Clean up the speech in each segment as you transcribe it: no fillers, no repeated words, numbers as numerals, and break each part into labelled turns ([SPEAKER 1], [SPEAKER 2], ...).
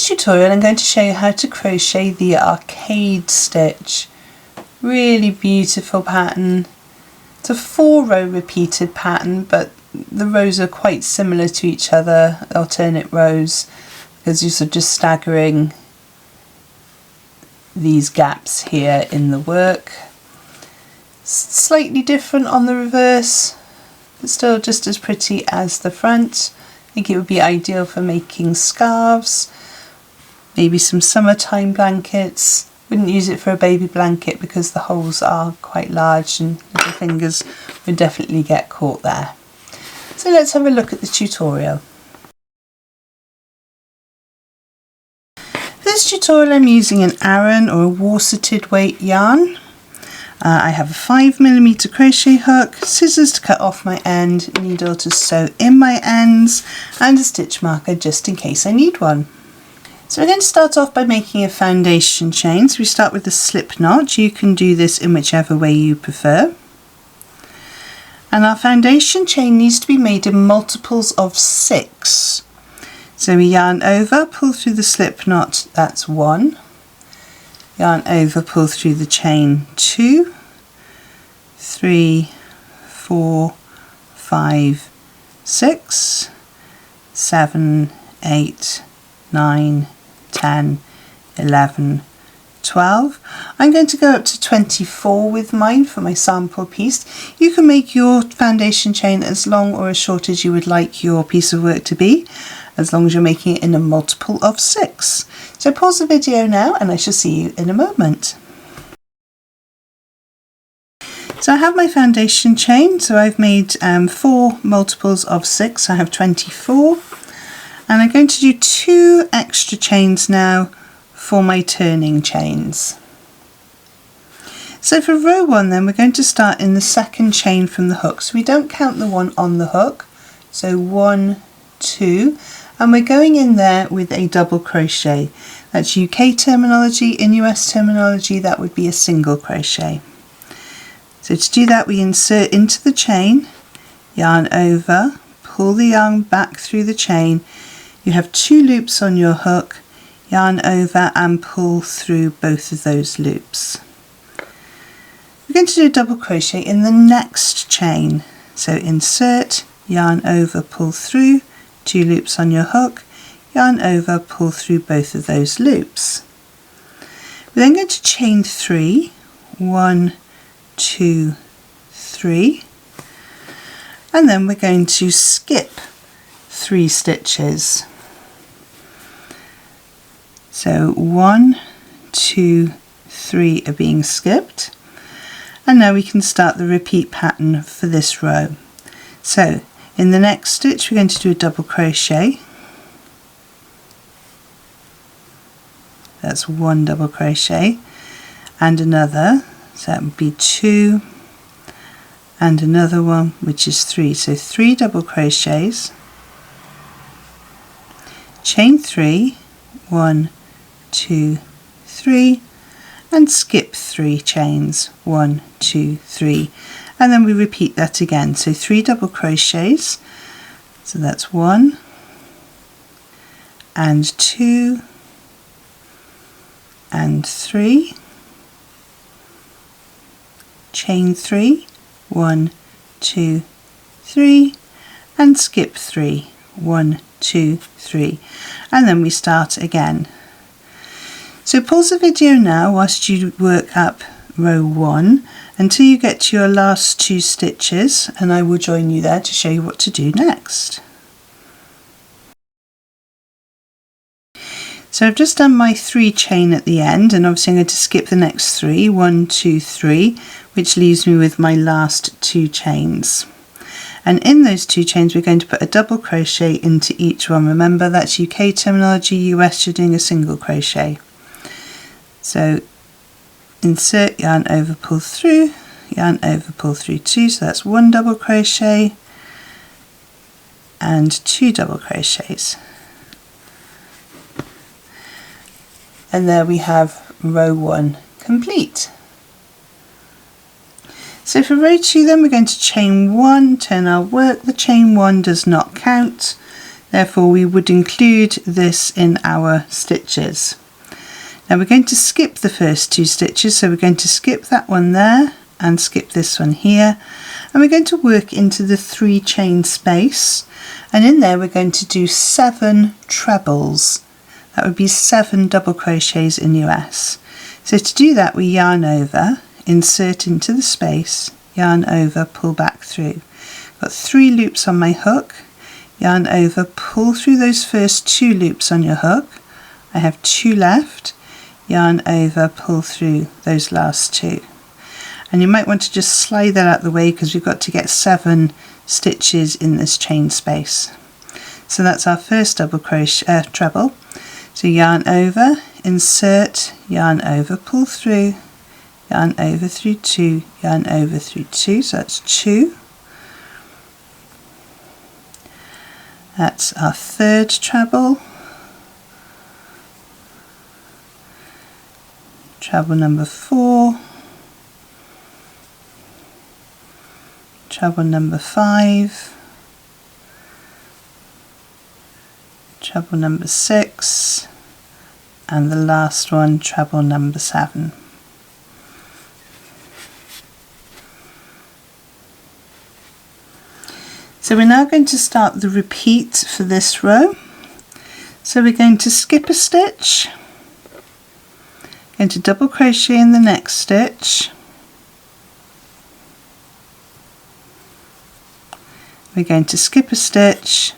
[SPEAKER 1] this tutorial I'm going to show you how to crochet the arcade stitch. Really beautiful pattern. It's a 4-row repeated pattern, but the rows are quite similar to each other, alternate rows, because you're sort of just staggering these gaps here in the work. Slightly different on the reverse, but still just as pretty as the front. I think it would be ideal for making scarves, maybe some summertime blankets. Wouldn't use it for a baby blanket because the holes are quite large and little fingers would definitely get caught there. So let's have a look at the tutorial. For this tutorial I'm using an Aran or a worsetted weight yarn. I have a 5mm crochet hook, scissors to cut off my end, needle to sew in my ends, and a stitch marker just in case I need one. So we're going to start off by making a foundation chain. So we start with the slip knot. You can do this in whichever way you prefer. And our foundation chain needs to be made in multiples of 6. So we yarn over, pull through the slip knot, that's 1. Yarn over, pull through the chain, 2, 3, 4, 5, 6, 7, 8, 9, 10, 11, 12. I'm going to go up to 24 with mine for my sample piece. You can make your foundation chain as long or as short as you would like your piece of work to be, as long as you're making it in a multiple of 6. So pause the video now and I shall see you in a moment. So I have my foundation chain, so I've made 4 multiples of 6, I have 24, and I'm going to do 2 extra chains now for my turning chains. So for row 1 then we're going to start in the second chain from the hook, so we don't count the one on the hook, so 1, 2, and we're going in there with a double crochet. That's UK terminology. In US terminology that would be a single crochet. So to do that we insert into the chain, yarn over, pull the yarn back through the chain. You have 2 loops on your hook, yarn over and pull through both of those loops. We're going to do a double crochet in the next chain. So insert, yarn over, pull through, 2 loops on your hook, yarn over, pull through both of those loops. We're then going to chain 3, 1, 2, 3, and then we're going to skip 3 stitches. So 1, 2, 3 are being skipped, and now we can start the repeat pattern for this row. So in the next stitch we're going to do a double crochet. That's 1 double crochet and another, so that would be 2 and another one, which is 3. So 3 double crochets, chain 3, 1, 2, 3, and skip 3 chains, 1, 2, 3, and then we repeat that again. So 3 double crochets, so that's 1 and 2 and 3, chain 3, 1, 2, 3, and skip 3, 1, 2, 3, and then we start again. So pause the video now whilst you work up row 1 until you get to your last 2 stitches, and I will join you there to show you what to do next. So I've just done my 3 chain at the end, and obviously I'm going to skip the next 3, 1, 2, 3, which leaves me with my last 2 chains. And in those 2 chains we're going to put a double crochet into each one. Remember, that's UK terminology, US you're doing a single crochet. So insert, yarn over, pull through, yarn over, pull through 2, so that's 1 double crochet and 2 double crochets. And there we have row 1 complete. So for row 2 then we're going to chain 1, turn our work, the chain 1 does not count, therefore we would include this in our stitches. Now we're going to skip the first 2 stitches, so we're going to skip that one there and skip this one here, and we're going to work into the 3 chain space, and in there we're going to do 7 trebles. That would be 7 double crochets in US. So to do that, we yarn over, insert into the space, yarn over, pull back through. Got 3 loops on my hook, yarn over, pull through those first 2 loops on your hook. I have 2 left, yarn over, pull through those last 2. And you might want to just slide that out of the way because we've got to get 7 stitches in this chain space. So that's our first double crochet treble. So yarn over, insert, yarn over, pull through, yarn over through 2, yarn over through 2, so that's 2. That's our third treble. Treble number 4. Treble number 5. Treble number 6, and the last one, treble number 7. So we're now going to start the repeat for this row. So we're going to skip a stitch, going to double crochet in the next stitch, we're going to skip a stitch,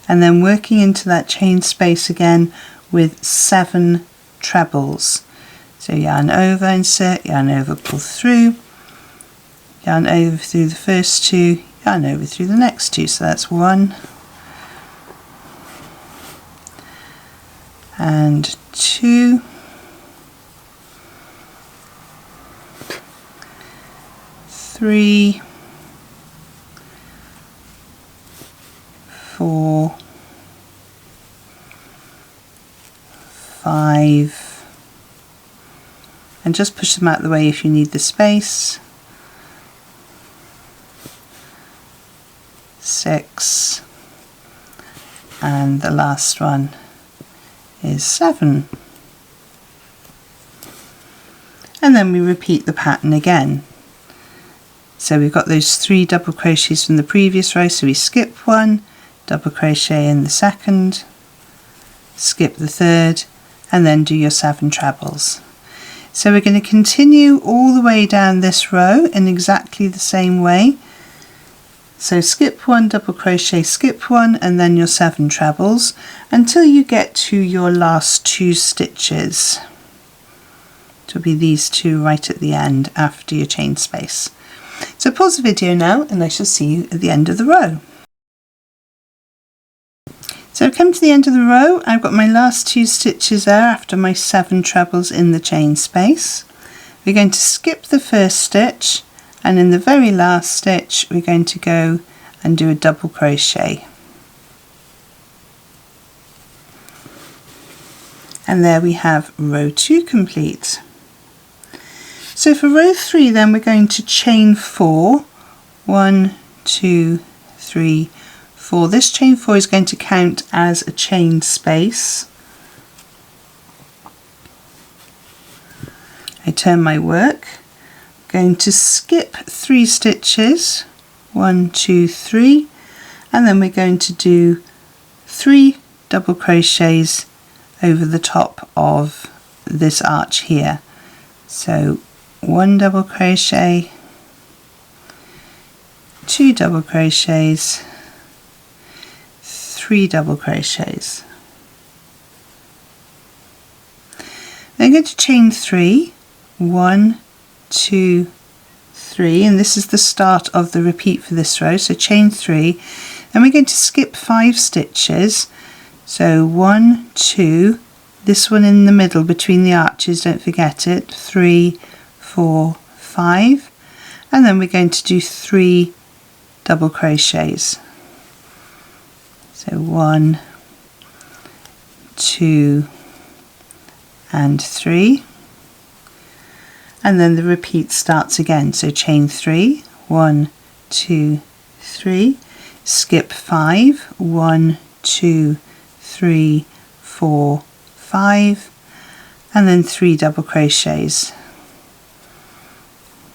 [SPEAKER 1] and then working into that chain space again with 7 trebles. So yarn over, insert, yarn over, pull through, yarn over through the first 2, yarn over through the next 2. So that's 1 and 2, 3, 4, 5, and just push them out of the way if you need the space. 6, and the last one is 7. And then we repeat the pattern again. So we've got those 3 double crochets from the previous row, so we skip 1, double crochet in the second, skip the third, and then do your 7 trebles. So we're going to continue all the way down this row in exactly the same way. So skip 1, double crochet, skip 1, and then your 7 trebles until you get to your last 2 stitches. It will be these 2 right at the end after your chain space. So pause the video now and I shall see you at the end of the row. So I've come to the end of the row. I've got my last 2 stitches there after my 7 trebles in the chain space. We're going to skip the first stitch, and in the very last stitch we're going to go and do a double crochet. And there we have row 2 complete. So for row 3 then we're going to chain 4. 1, 2, 3, 4. This chain 4 is going to count as a chain space. I turn my work, going to skip 3 stitches, 1, 2, 3, and then we're going to do 3 double crochets over the top of this arch here. So 1 double crochet, 2 double crochets, 3 double crochets. Then I'm going to chain 3, 1, 2, 3, and this is the start of the repeat for this row. So chain 3, then we're going to skip 5 stitches. So 1, 2, this one in the middle between the arches, don't forget it, 3, 4, 5, and then we're going to do 3 double crochets. So 1, 2, and 3, and then the repeat starts again. So chain 3, 1, 2, 3, skip 5, 1, 2, 3, 4, 5, and then 3 double crochets.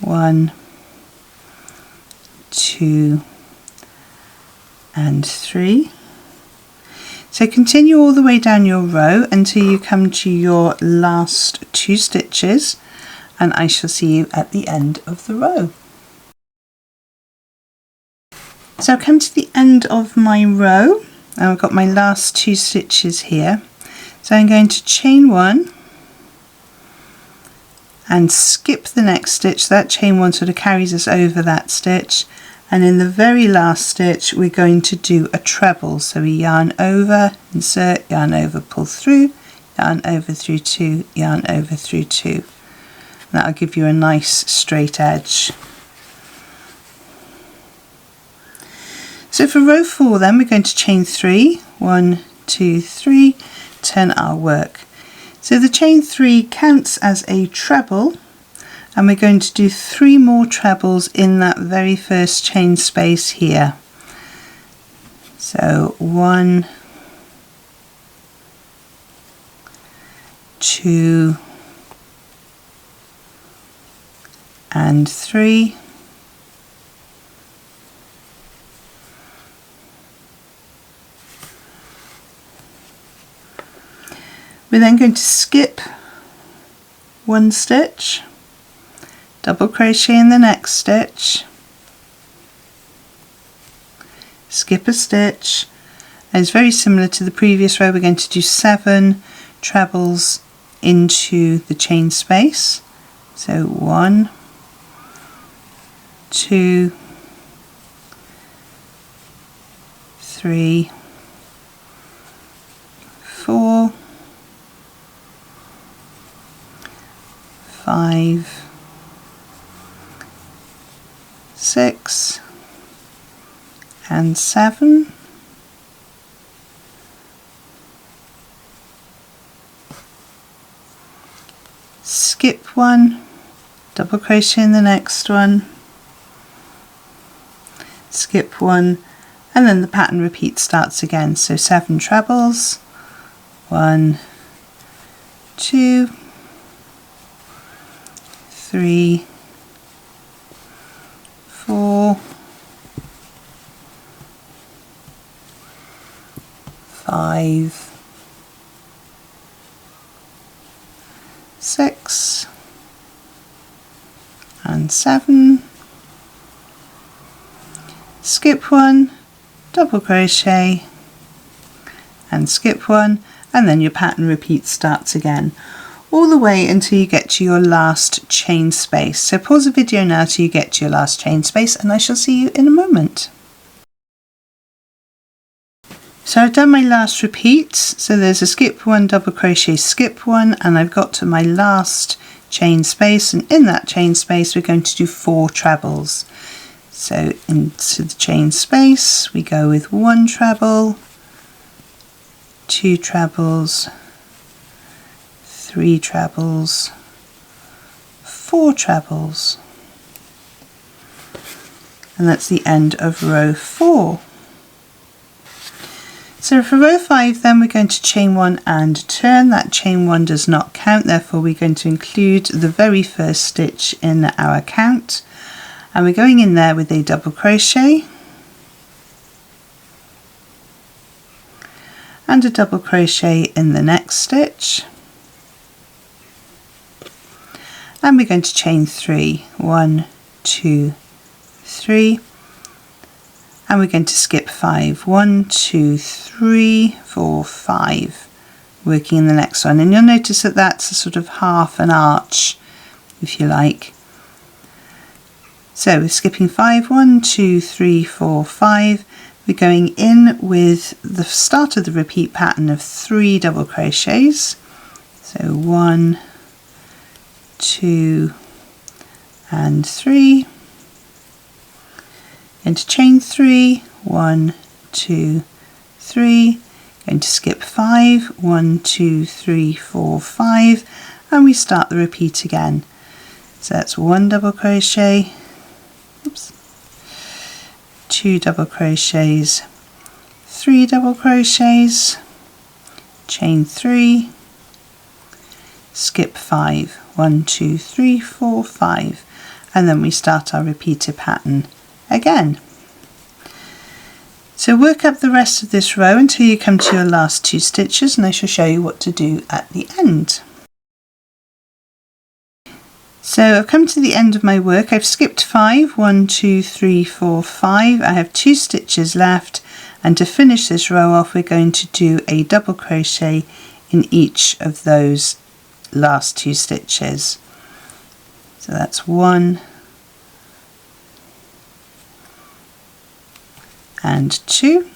[SPEAKER 1] 1, 2, and 3. So continue all the way down your row until you come to your last 2 stitches, and I shall see you at the end of the row. So I've come to the end of my row and I've got my last 2 stitches here. So I'm going to chain 1 and skip the next stitch. That chain 1 sort of carries us over that stitch, and in the very last stitch we're going to do a treble. So we yarn over, insert, yarn over, pull through, yarn over through 2, yarn over through 2. And that'll give you a nice straight edge. So for row 4 then we're going to chain 3, 1, 2, 3, turn our work. So the chain 3 counts as a treble, and we're going to do 3 more trebles in that very first chain space here. So 1, 2, and 3. We're then going to skip 1 stitch, double crochet in the next stitch, skip a stitch, and it's very similar to the previous row. We're going to do 7 trebles into the chain space. So 1, 2, 3, 4, 5, 6, and 7. Skip 1, double crochet in the next one, skip 1, and then the pattern repeat starts again. So 7 trebles, 1, 2, 3, 4, 5, 6, and 7. Skip 1, double crochet, and skip 1, and then your pattern repeat starts again, all the way until you get to your last chain space. So pause the video now till you get to your last chain space, and I shall see you in a moment. So I've done my last repeat. So there's a skip 1, double crochet, skip 1, and I've got to my last chain space, and in that chain space we're going to do 4 trebles. So into the chain space we go with 1 treble, 2 trebles, 3 trebles, 4 trebles, and that's the end of row 4. So for row 5 then we're going to chain 1 and turn. That chain 1 does not count, therefore we're going to include the very first stitch in our count, and we're going in there with a double crochet and a double crochet in the next stitch, and we're going to chain 3, 1, 2, 3, and we're going to skip 5, 1, 2, 3, 4, 5, working in the next one, and you'll notice that that's a sort of half an arch, if you like. So we're skipping 5, 1, 2, 3, 4, 5. We're going in with the start of the repeat pattern of 3 double crochets. So 1, 2, and 3. Going to chain 3, 1, 2, 3. Going to skip 5, 1, 2, 3, 4, 5, and we start the repeat again. So that's 1 double crochet, oops, 2 double crochets, 3 double crochets, chain 3, skip 5, 1, 2, 3, 4, 5, and then we start our repeated pattern again. So work up the rest of this row until you come to your last 2 stitches, and I shall show you what to do at the end. So I've come to the end of my work. I've skipped 5, 1, 2, 3, 4, 5. I have 2 stitches left, and to finish this row off we're going to do a double crochet in each of those last 2 stitches. So that's 1 and 2.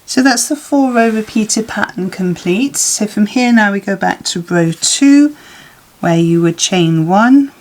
[SPEAKER 1] So that's the 4 row repeated pattern complete. So from here now we go back to row 2, where you would chain 1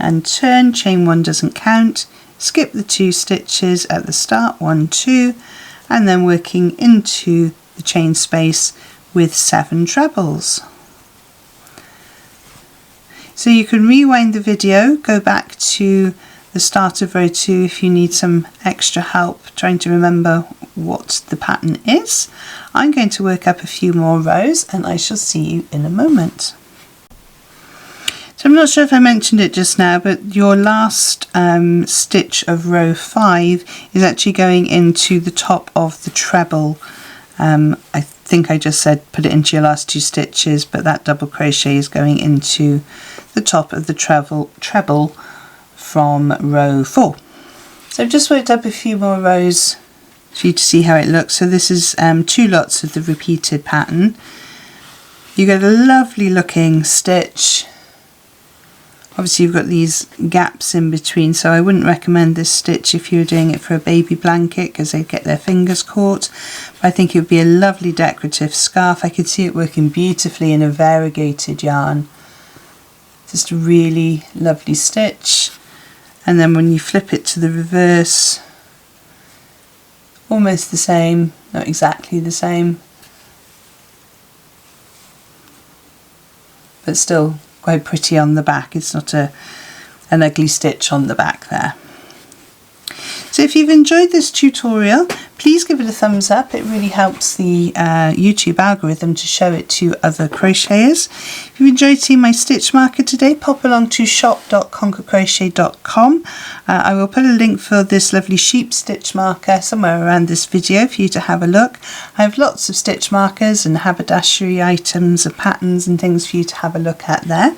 [SPEAKER 1] and turn. Chain 1 doesn't count. Skip the 2 stitches at the start, 1, 2, and then working into the chain space with 7 trebles. So you can rewind the video, go back to the start of row 2 if you need some extra help trying to remember what the pattern is. I'm going to work up a few more rows and I shall see you in a moment. So I'm not sure if I mentioned it just now, but your last stitch of row 5 is actually going into the top of the treble. I think I just said put it into your last 2 stitches, but that double crochet is going into the top of the treble from row 4. So I've just worked up a few more rows for you to see how it looks. So this is 2 lots of the repeated pattern. You get a lovely looking stitch. Obviously you've got these gaps in between, so I wouldn't recommend this stitch if you're doing it for a baby blanket because they'd get their fingers caught. But I think it would be a lovely decorative scarf. I could see it working beautifully in a variegated yarn. Just a really lovely stitch. And then when you flip it to the reverse, almost the same, not exactly the same, but still quite pretty on the back. It's not an ugly stitch on the back there. So if you've enjoyed this tutorial, please give it a thumbs up. It really helps the YouTube algorithm to show it to other crocheters. If you've enjoyed seeing my stitch marker today, pop along to shop.conquercrochet.com. I will put a link for this lovely sheep stitch marker somewhere around this video for you to have a look. I have lots of stitch markers and haberdashery items and patterns and things for you to have a look at there.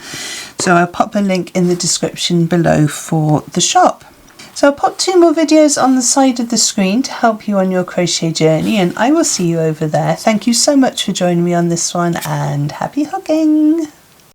[SPEAKER 1] So I'll pop a link in the description below for the shop. So I'll put 2 more videos on the side of the screen to help you on your crochet journey, and I will see you over there. Thank you so much for joining me on this one, and happy hooking!